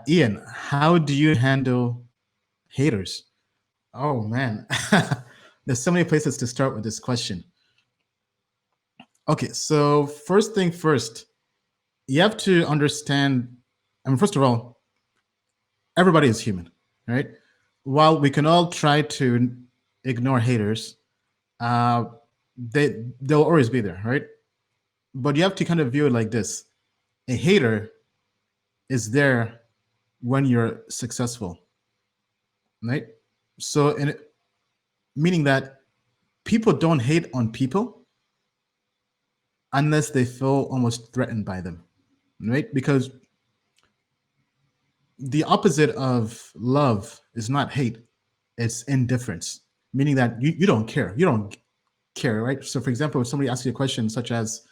Ian, how do you handle haters? Oh man, there's so many places to start with this question. Okay, so first thing first, you have to understand. I mean, first of all, everybody is human, right? While we can all try to ignore haters, uh, they'll always be there, right? But you have to kind of view it like this: a hater is there when you're successful, right? So, meaning that people don't hate on people unless they feel almost threatened by them, right? Because the opposite of love is not hate, it's indifference, meaning that you don't care. You don't care, right? So, for example, if somebody asks you a question such as,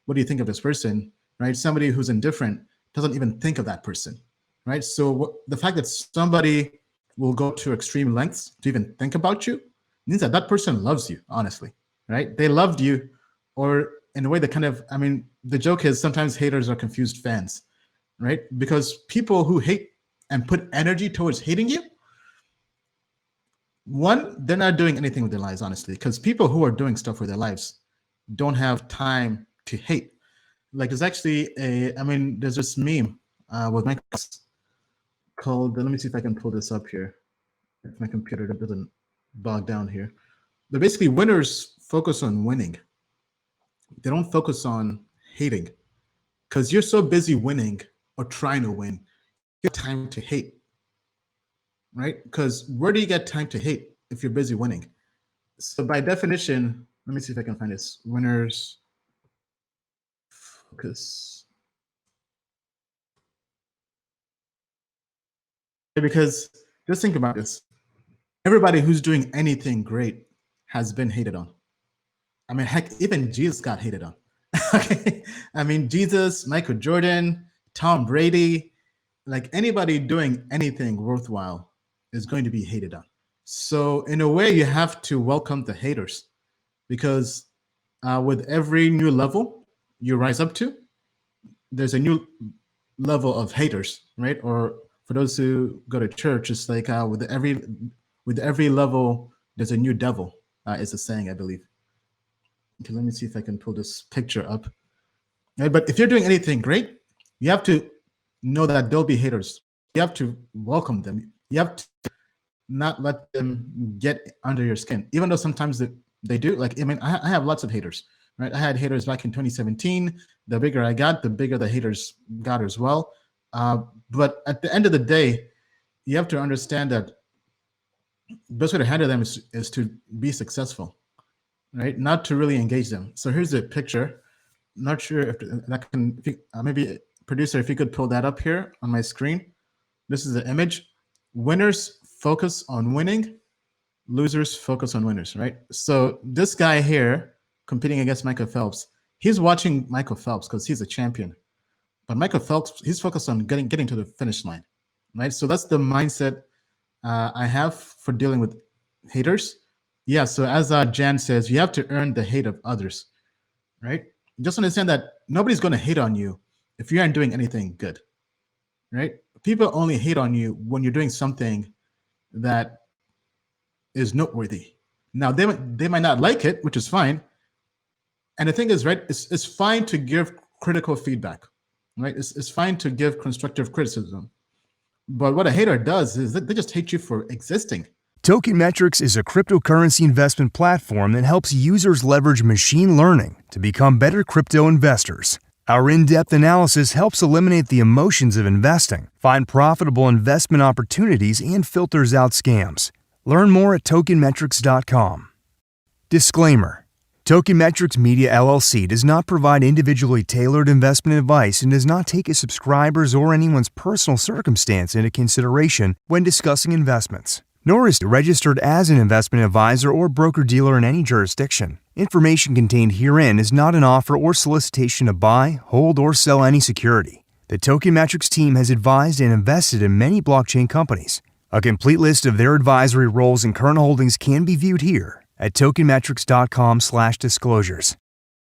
what do you think of this person, right? Somebody who's indifferent doesn't even think of that person, right? So, the fact that somebody will go to extreme lengths to even think about you means that that person loves you, honestly, right? They loved you, or in a way that kind of, I mean, the joke is sometimes haters are confused fans, right? Because people who hate and put energy towards hating you, one, they're not doing anything with their lives, honestly, because people who are doing stuff with their lives don't have time to hate. Like there's actually there's this meme with my called, let me see if I can pull this up here. If my computer doesn't bog down here. But basically, winners focus on winning. They don't focus on hating, because you're so busy winning or trying to win, you have time to hate, right? Because where do you get time to hate if you're busy winning? So by definition, let me see if I can find this. Winners focus. Because just think about this. Everybody who's doing anything great has been hated on. I mean, heck, even Jesus got hated on. Okay. I mean, Jesus, Michael Jordan, Tom Brady, like anybody doing anything worthwhile is going to be hated on. So in a way, you have to welcome the haters, because with every new level you rise up to, there's a new level of haters, right? Or for those who go to church, it's like with every level, there's a new devil. Is a saying, I believe. Okay, let me see if I can pull this picture up. Right, but if you're doing anything great, you have to know that there'll be haters. You have to welcome them. You have to not let them get under your skin, even though sometimes they do. Like, I mean, I have lots of haters, right? I had haters back in 2017. The bigger I got, the bigger the haters got as well. But at the end of the day, you have to understand that the best way to handle them is to be successful, right? Not to really engage them. So here's a picture. Not sure if that can, maybe producer, if you could pull that up here on my screen. This is the image. Winners focus on winning, losers focus on winners, right? So this guy here competing against Michael Phelps, he's watching Michael Phelps because he's a champion. But Michael Phelps, he's focused on getting to the finish line, right? So that's the mindset I have for dealing with haters. Yeah, so as Jan says, you have to earn the hate of others, right? Just understand that nobody's going to hate on you if you aren't doing anything good, right? People only hate on you when you're doing something that is noteworthy. Now, they might not like it, which is fine. And the thing is, right, it's fine to give critical feedback, right? It's fine to give constructive criticism. But what a hater does is they just hate you for existing. Token Metrics is a cryptocurrency investment platform that helps users leverage machine learning to become better crypto investors. Our in-depth analysis helps eliminate the emotions of investing, find profitable investment opportunities, and filters out scams. Learn more at tokenmetrics.com. Disclaimer: Token Metrics Media LLC does not provide individually tailored investment advice and does not take a subscriber's or anyone's personal circumstance into consideration when discussing investments, nor is it registered as an investment advisor or broker-dealer in any jurisdiction. Information contained herein is not an offer or solicitation to buy, hold, or sell any security. The Token Metrics team has advised and invested in many blockchain companies. A complete list of their advisory roles and current holdings can be viewed here at tokenmetrics.com/disclosures.